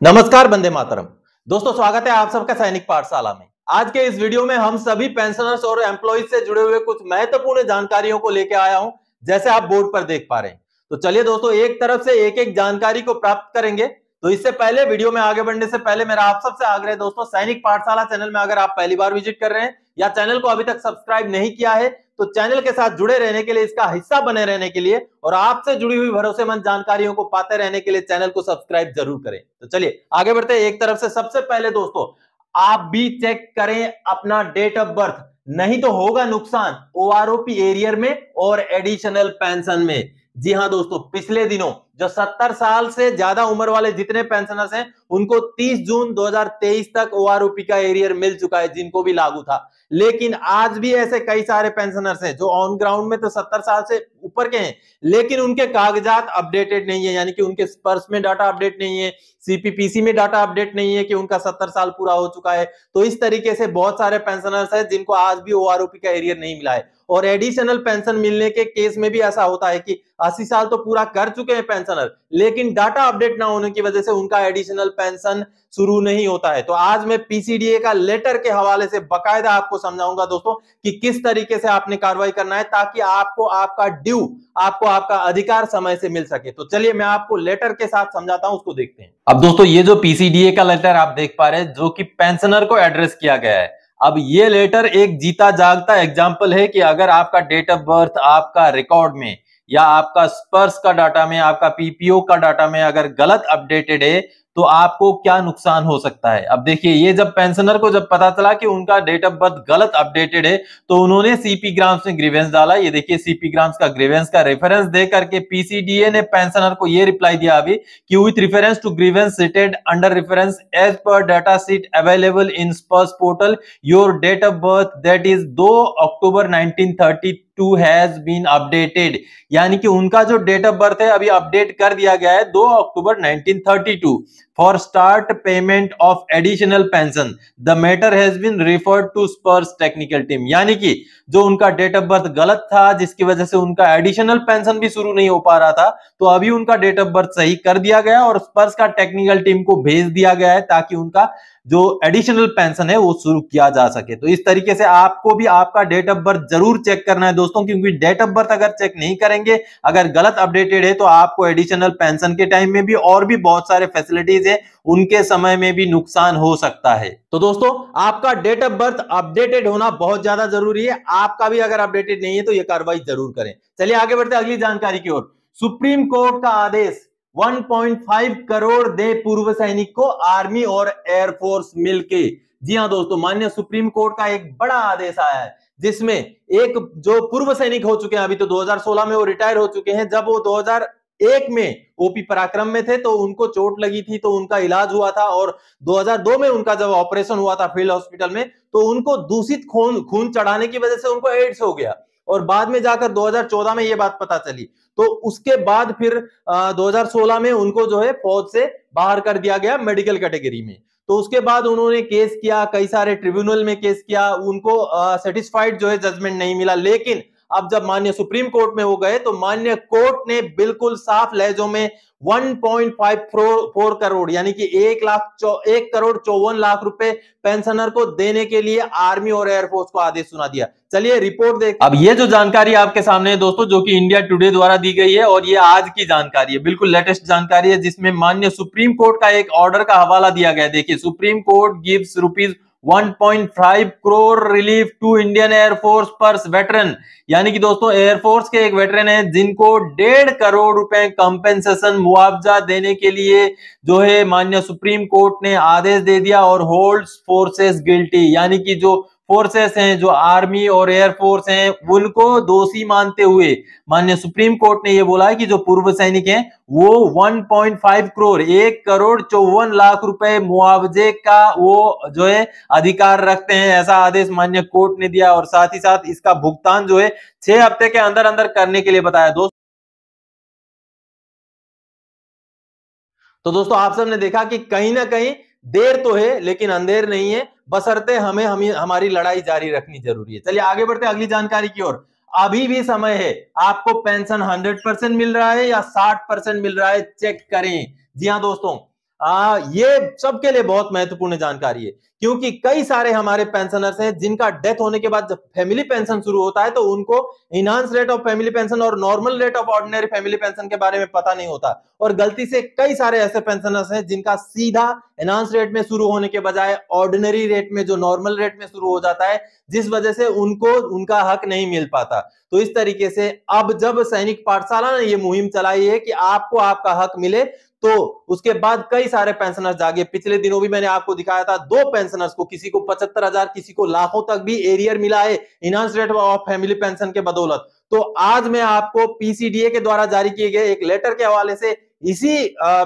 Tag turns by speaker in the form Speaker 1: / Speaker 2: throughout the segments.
Speaker 1: नमस्कार, वंदे मातरम। दोस्तों, स्वागत है आप सबका सैनिक पाठशाला में। आज के इस वीडियो में हम सभी पेंशनर्स और एम्प्लॉइज से जुड़े हुए कुछ महत्वपूर्ण जानकारियों को लेकर आया हूं, जैसे आप बोर्ड पर देख पा रहे हैं। तो चलिए दोस्तों, एक तरफ से एक एक जानकारी को प्राप्त करेंगे। तो इससे पहले वीडियो में आगे बढ़ने से पहले मेरा आप सबसे आग्रह है दोस्तों, सैनिक पाठशाला चैनल में अगर आप पहली बार विजिट कर रहे हैं या चैनल को अभी तक सब्सक्राइब नहीं किया है, तो चैनल के साथ जुड़े रहने के लिए, इसका हिस्सा बने रहने के लिए और आपसे जुड़ी हुई भरोसेमंद जानकारियों को पाते रहने के लिए चैनल को सब्सक्राइब जरूर करें। तो चलिए आगे बढ़ते हैं। एक तरफ से सबसे पहले दोस्तों, आप भी चेक करें अपना डेट ऑफ बर्थ, नहीं तो होगा नुकसान ओआरओपी एरियर में और एडिशनल पेंशन में। जी हां दोस्तों, पिछले दिनों जो 70 साल से ज्यादा उम्र वाले जितने पेंशनर्स हैं, उनको 30 जून 2023 तक ओआरओपी का एरियर मिल चुका है, जिनको भी लागू था। लेकिन आज भी ऐसे कई सारे पेंशनर्स हैं जो ऑन ग्राउंड में तो 70 साल से ऊपर के हैं, लेकिन उनके कागजात अपडेटेड नहीं है, यानी कि उनके स्पर्श में डाटा अपडेट नहीं है, सीपीपीसी में डाटा अपडेट नहीं है कि उनका 70 साल पूरा हो चुका है। तो इस तरीके से बहुत सारे पेंशनर्स हैं जिनको आज भी ओआरओपी का एरियर नहीं मिला है। और एडिशनल पेंशन मिलने के केस में भी ऐसा होता है कि 80 साल तो पूरा कर चुके हैं पेंशनर, लेकिन डाटा अपडेट ना होने की वजह से उनका एडिशनल पेंशन शुरू नहीं होता है। तो आज मैं पीसीडीए का लेटर के हवाले से बकायदा आपको समझाऊंगा दोस्तों कि किस तरीके से आपने कार्रवाई करना है, ताकि आपको आपका ड्यू, आपको आपका अधिकार समय से मिल सके। तो चलिए मैं आपको लेटर के साथ समझाता हूं, उसको देखते हैं। अब दोस्तों, ये जो पीसीडीए का लेटर आप देख पा रहे हैं, जो कि पेंशनर को एड्रेस किया गया है। अब ये लेटर एक जीता जागता एग्जाम्पल है कि अगर आपका डेट ऑफ बर्थ आपका रिकॉर्ड में या आपका स्पर्श का डाटा में, आपका पीपीओ का डाटा में अगर गलत अपडेटेड है, तो आपको क्या नुकसान हो सकता है। अब देखिए, ये जब पेंशनर को जब पता चला कि उनका डेट ऑफ बर्थ गलत अपडेटेड है, तो उन्होंने सीपी ग्राम्स में ग्रीवेंस डाला। ये देखिए, सीपी ग्राम्स का ग्रीवेंस का रेफरेंस दे करके पीसीडीए ने पेंशनर को ये रिप्लाई दिया अभी कि with reference to grievance cited under reference as per data sheet available in SPARSH portal, your date of birth that is 2 October 1932 has been updated. यानी कि उनका जो डेट ऑफ बर्थ है अभी अपडेट कर दिया गया है 2 October 1932 for start payment of additional pension. The matter has been referred to Sparsh technical team. यानी कि जो उनका डेट ऑफ बर्थ गलत था, जिसकी वजह से उनका एडिशनल पेंशन भी शुरू नहीं हो पा रहा था, तो अभी उनका डेट ऑफ बर्थ सही कर दिया गया और स्पर्श का टेक्निकल टीम को भेज दिया गया है, ताकि उनका जो एडिशनल पेंशन है वो शुरू किया जा सके। तो इस तरीके से आपको भी आपका डेट ऑफ बर्थ जरूर चेक करना है दोस्तों, क्योंकि डेट ऑफ बर्थ अगर चेक नहीं करेंगे, अगर गलत अपडेटेड है, तो आपको एडिशनल पेंशन के टाइम में भी और भी बहुत सारे फैसिलिटीज है, उनके समय में भी नुकसान हो सकता है। तो दोस्तों, आपका डेट ऑफ बर्थ अपडेटेड होना बहुत ज्यादा जरूरी है। आपका भी अगर अपडेटेड नहीं है तो यह कार्रवाई जरूर करें। चलिए आगे बढ़ते अगली जानकारी की ओर। सुप्रीम कोर्ट का आदेश, 1.5 करोड़ दे पूर्व सैनिक को आर्मी और एयरफोर्स मिलके। जी हां दोस्तों, माननीय सुप्रीम कोर्ट का एक बड़ा आदेश आया है, जिसमें एक जो पूर्व सैनिक हो चुके हैं, अभी तो 2016 में वो रिटायर हो चुके हैं, जब वो 2001 में ओपी पराक्रम में थे तो उनको चोट लगी थी, तो उनका इलाज हुआ था, और 2002 में उनका जब ऑपरेशन हुआ था फील्ड हॉस्पिटल में, तो उनको दूषित खून चढ़ाने की वजह से उनको एड्स हो गया, और बाद में जाकर 2014 में ये बात पता चली। तो उसके बाद फिर 2016 में उनको जो है फौज से बाहर कर दिया गया मेडिकल कैटेगरी में। तो उसके बाद उन्होंने केस किया, कई सारे ट्रिब्यूनल में केस किया, उनको सेटिस्फाइड जो है जजमेंट नहीं मिला। लेकिन अब जब माननीय सुप्रीम कोर्ट में वो गए, तो माननीय कोर्ट ने बिल्कुल साफ लहजों में 1.54 करोड़ यानी कि 1,54,00,000 रुपए पेंशनर को देने के लिए आर्मी और एयरफोर्स को आदेश सुना दिया। चलिए रिपोर्ट देख। अब ये जो जानकारी आपके सामने है दोस्तों, जो कि इंडिया टुडे द्वारा दी गई है, और ये आज की जानकारी है, बिल्कुल लेटेस्ट जानकारी है, जिसमें माननीय सुप्रीम कोर्ट का एक ऑर्डर का हवाला दिया गया है। देखिए, Supreme Court gives rupees 1.5 crore relief to Indian air force पर वेटरन। यानी कि दोस्तों, एयरफोर्स के एक वेटरन है जिनको 1.5 करोड़ रुपए कंपेंसेशन मुआवजा देने के लिए जो है माननीय सुप्रीम कोर्ट ने आदेश दे दिया, और होल्ड्स फोर्सेस गिल्टी। यानी कि जो फोर्सेस हैं, जो आर्मी और एयरफोर्स हैं, उनको दोषी मानते हुए माननीय सुप्रीम कोर्ट ने यह बोला है कि जो पूर्व सैनिक हैं वो 1.5 करोड़ 1,54,00,000 रुपए मुआवजे का वो जो है अधिकार रखते हैं। ऐसा आदेश माननीय कोर्ट ने दिया, और साथ ही साथ इसका भुगतान जो है 6 हफ्ते के अंदर अंदर करने के लिए बताया दोस्तों। तो दोस्तों, आप सबने देखा कि कहीं ना कहीं देर तो है, लेकिन अंधेर नहीं है, बशर्ते हमें हमारी लड़ाई जारी रखनी जरूरी है। चलिए आगे बढ़ते अगली जानकारी की ओर। अभी भी समय है, आपको पेंशन 100% मिल रहा है या 60% मिल रहा है, चेक करें। जी हां दोस्तों, ये सबके लिए बहुत महत्वपूर्ण जानकारी है, क्योंकि कई सारे हमारे पेंशनर्स हैं जिनका डेथ होने के बाद जब फैमिली पेंशन शुरू होता है तो उनको enhanced rate of family pension और normal rate of ordinary family pension के बारे में पता नहीं होता, और गलती से कई सारे ऐसे पेंशनर्स हैं जिनका सीधा इनहांस रेट में शुरू होने के बजाय ऑर्डिनरी रेट में, जो नॉर्मल रेट में शुरू हो जाता है, जिस वजह से उनको उनका हक नहीं मिल पाता। तो इस तरीके से अब जब सैनिक पाठशाला ने ये मुहिम चलाई है कि आपको आपका हक मिले, तो उसके बाद कई सारे पेंशनर्स जागे। पिछले दिनों भी मैंने आपको दिखाया था, 2 पेंशनर्स को, किसी को 75,000, किसी को लाखों तक भी एरियर मिला है enhance rate of family pension के बदौलत। तो आज मैं आपको पीसीडीए के द्वारा जारी किए गए एक लेटर के हवाले से इसी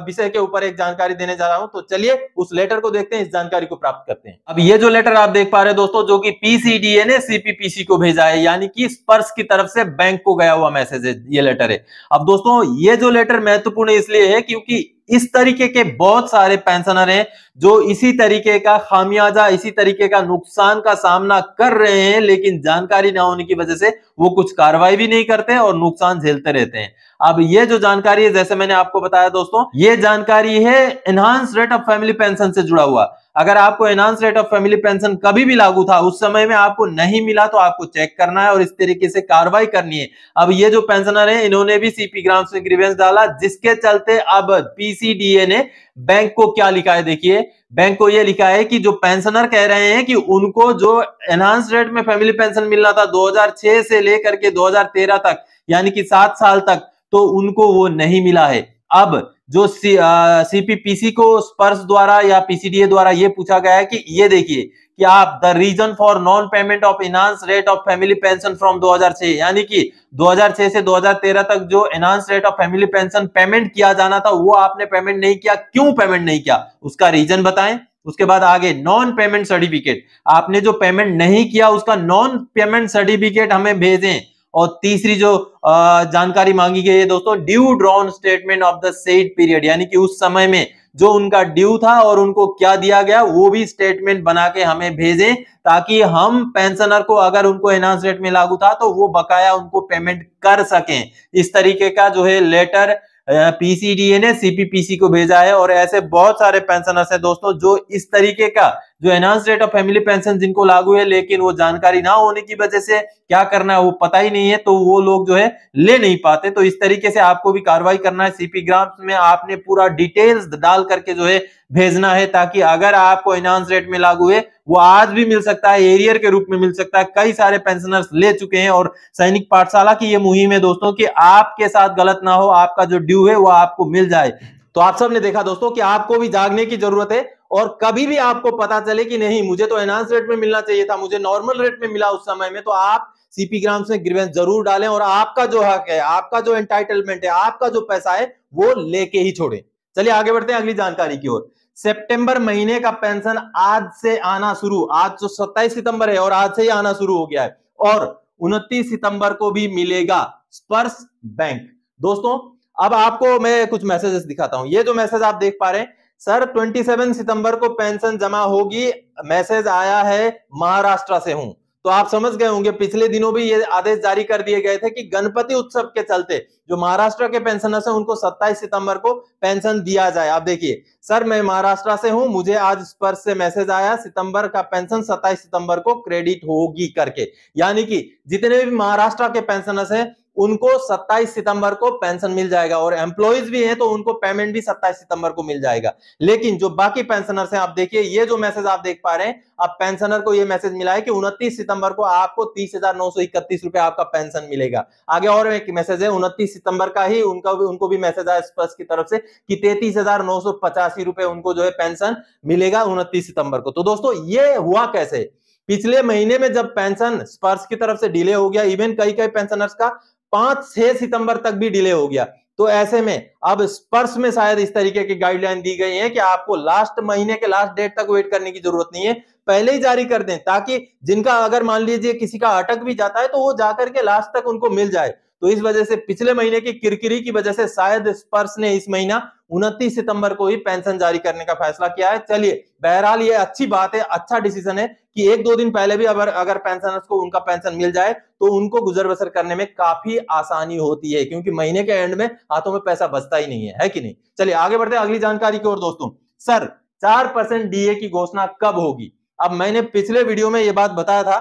Speaker 1: विषय के ऊपर एक जानकारी देने जा रहा हूं। तो चलिए उस लेटर को देखते हैं, इस जानकारी को प्राप्त करते हैं। अब ये जो लेटर आप देख पा रहे हैं दोस्तों, जो कि पीसीडीए ने सीपीपीसी को भेजा है, यानी कि स्पर्श की तरफ से बैंक को गया हुआ मैसेज है, ये लेटर है। अब दोस्तों ये जो लेटर महत्वपूर्ण इसलिए है क्योंकि इस तरीके के बहुत सारे पेंशनर हैं जो इसी तरीके का खामियाजा, इसी तरीके का नुकसान का सामना कर रहे हैं, लेकिन जानकारी ना होने की वजह से वो कुछ कार्रवाई भी नहीं करते और नुकसान झेलते रहते हैं। अब ये जो जानकारी है, जैसे मैंने आपको बताया दोस्तों, ये जानकारी है enhance rate of family pension से जुड़ा हुआ। अगर आपको enhance rate of family pension कभी भी लागू था, उस समय में आपको नहीं मिला, तो आपको चेक करना है और इस तरीके से कार्रवाई करनी है। अब ये जो पेंशनर है, इन्होंने भी सीपी ग्राम्स में ग्रीवेंस डाला, जिसके चलते अब पीसीडीए ने बैंक को क्या लिखा है, देखिए बैंक को यह लिखा है कि जो पेंशनर कह रहे हैं कि उनको जो एनहांस रेट में फैमिली पेंशन मिलना था 2006 से लेकर के 2013 तक, यानी कि 7 साल तक, तो उनको वो नहीं मिला है। अब जो सीपीपीसी को स्पर्श द्वारा या पीसीडीए द्वारा ये पूछा गया है कि ये देखिए कि आप the reason for non payment of enhance rate of family pension from 2006, यानी कि 2006 से 2013 तक जो enhance rate of family pension payment किया जाना था, वो आपने पेमेंट नहीं किया, क्यों पेमेंट नहीं किया, उसका रीजन बताएं। उसके बाद आगे नॉन पेमेंट सर्टिफिकेट, आपने जो पेमेंट नहीं किया उसका नॉन पेमेंट सर्टिफिकेट हमें भेजें। और तीसरी जो जानकारी मांगी गई है दोस्तों, due drawn statement of the said period, यानी कि उस समय में जो उनका ड्यू था और उनको क्या दिया गया, वो भी स्टेटमेंट बना के हमें भेजें, ताकि हम पेंशनर को, अगर उनको एनहांस रेट में लागू था, तो वो बकाया उनको पेमेंट कर सकें। इस तरीके का जो है लेटर पीसीडीए ने सीपीपीसी को भेजा है। और ऐसे बहुत सारे पेंशनर्स हैं दोस्तों जो इस तरीके का जो enhance rate of family pension जिनको लागू है, लेकिन वो जानकारी ना होने की वजह से क्या करना है वो पता ही नहीं है, तो वो लोग जो है ले नहीं पाते। तो इस तरीके से आपको भी कार्रवाई करना है। सीपी ग्राम्स में आपने पूरा डिटेल्स डाल करके जो है भेजना है, ताकि अगर आपको एनहांस रेट में लागू है, वो आज भी मिल सकता है, एरियर के रूप में मिल सकता है। कई सारे पेंशनर्स ले चुके हैं और सैनिक पाठशाला की ये मुहिम है दोस्तों कि आपके साथ गलत ना हो, आपका जो ड्यू है वो आपको मिल जाए। तो आप सबने देखा दोस्तों कि आपको भी जागने की जरूरत है, और कभी भी आपको पता चले कि नहीं मुझे तो एनहांस रेट में मिलना चाहिए था, मुझे नॉर्मल रेट में मिला उस समय में, तो आप सीपी ग्राम्स में ग्रीवेंस जरूर डालें और आपका जो हक है, आपका जो एंटाइटलमेंट है, आपका जो पैसा है वो लेके ही छोड़ें। चलिए आगे बढ़ते हैं अगली जानकारी की ओर। सितंबर महीने का पेंशन आज से आना शुरू, आज जो 27 सितंबर है और आज से ही आना शुरू हो गया है, और 29 सितंबर को भी मिलेगा स्पर्श बैंक। दोस्तों अब आपको मैं कुछ मैसेजेस दिखाता हूं। ये जो मैसेज आप देख पा रहे हैं, सर 27 सितंबर को पेंशन जमा होगी, मैसेज आया है महाराष्ट्र से हूं। तो आप समझ गए होंगे, पिछले दिनों भी ये आदेश जारी कर दिए गए थे कि गणपति उत्सव के चलते जो महाराष्ट्र के पेंशनर्स हैं उनको 27 सितंबर को पेंशन दिया जाए। आप देखिए, सर मैं महाराष्ट्र से हूं, मुझे आज स्पर्श से मैसेज आया, सितंबर का पेंशन 27 सितंबर को क्रेडिट होगी करके। यानी कि जितने भी महाराष्ट्र के पेंशनर्स हैं उनको 27 सितंबर को पेंशन मिल जाएगा, और एम्प्लॉइज भी हैं तो उनको पेमेंट भी 27 सितंबर को मिल जाएगा। लेकिन जो बाकी पेंशनर्स हैं, आप देखिए ये जो मैसेज आप देख पा रहे हैं, अब पेंशनर को ये मैसेज मिला है कि 29 सितंबर को आपको 30,931 रुपए आपका पेंशन मिलेगा। आगे और एक मैसेज है 29 सितंबर का ही उनको भी मैसेज आया स्पर्श की तरफ से कि 33,985 रुपए उनको जो है पेंशन मिलेगा 29 सितंबर को। तो दोस्तों ये हुआ कैसे, पिछले महीने में जब पेंशन स्पर्श की तरफ से डिले हो गया, इवन कई पेंशनर्स का 5-6 सितंबर तक भी डिले हो गया, तो ऐसे में अब स्पर्श में शायद इस तरीके की गाइडलाइन दी गई है कि आपको लास्ट महीने के लास्ट डेट तक वेट करने की जरूरत नहीं है, पहले ही जारी कर दें, ताकि जिनका अगर मान लीजिए किसी का अटक भी जाता है तो वो जाकर के लास्ट तक उनको मिल जाए। तो इस वजह से पिछले महीने की किरकिरी की वजह से शायद स्पर्श ने इस महीना 29 सितंबर को ही पेंशन जारी करने का फैसला किया है। चलिए, बहरहाल ये अच्छी बात है, अच्छा डिसीजन है कि एक दो दिन पहले भी अगर पेंशनर्स को उनका पेंशन मिल जाए तो उनको गुजर बसर करने में काफी आसानी होती है, क्योंकि महीने के एंड में हाथों में पैसा बचता ही नहीं है कि नहीं। चलिए आगे बढ़ते हैं अगली जानकारी की ओर। दोस्तों, सर 4% डीए की घोषणा कब होगी? अब मैंने पिछले वीडियो में यह बात बताया था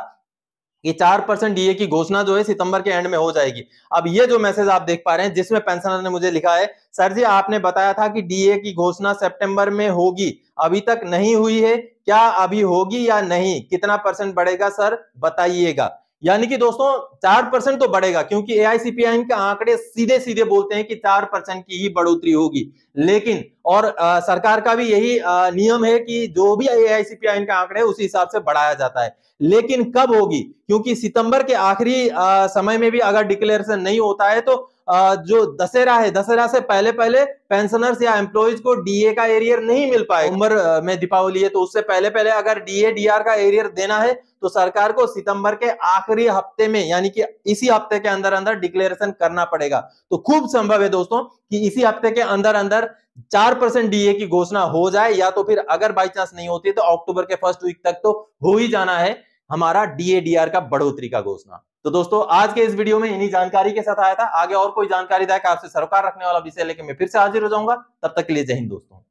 Speaker 1: कि 4% डीए की घोषणा जो है सितंबर के एंड में हो जाएगी। अब ये जो मैसेज आप देख पा रहे हैं जिसमें पेंशनर ने मुझे लिखा है, सर जी आपने बताया था कि डीए की घोषणा सितंबर में होगी, अभी तक नहीं हुई है, क्या अभी होगी या नहीं? कितना परसेंट बढ़ेगा सर बताइएगा। यानी कि दोस्तों 4% तो बढ़ेगा, क्योंकि एआईसीपीआई के आंकड़े सीधे सीधे बोलते हैं कि 4% की ही बढ़ोतरी होगी। लेकिन और सरकार का भी यही नियम है कि जो भी एआईसीपीआई के आंकड़े उसी हिसाब से बढ़ाया जाता है। लेकिन कब होगी? क्योंकि सितंबर के आखिरी समय में भी अगर डिक्लेरेशन नहीं होता है तो जो दशहरा है, दशहरा से पहले पहले पेंशनर्स या एम्प्लॉइज को डीए का एरियर नहीं मिल पाएगा। नवंबर में दीपावली है, तो उससे पहले पहले अगर डीए डीआर का एरियर देना है तो सरकार को सितंबर के आखिरी हफ्ते में, यानी कि इसी हफ्ते के अंदर अंदर डिक्लेरेशन करना पड़ेगा। तो खूब संभव है दोस्तों कि इसी हफ्ते के अंदर अंदर 4% डीए की घोषणा हो जाए, या तो फिर अगर बाई चांस नहीं होती तो अक्टूबर के फर्स्ट वीक तक तो हो ही जाना है हमारा डीए डीआर का बढ़ोतरी का घोषणा। तो दोस्तों आज के इस वीडियो में इन्हीं जानकारी के साथ आया था। आगे और कोई जानकारी दायक आपसे सरोकार रखने वाला विषय लेकर मैं फिर से हाजिर हो जाऊंगा। तब तक के लिए जय हिंद दोस्तों।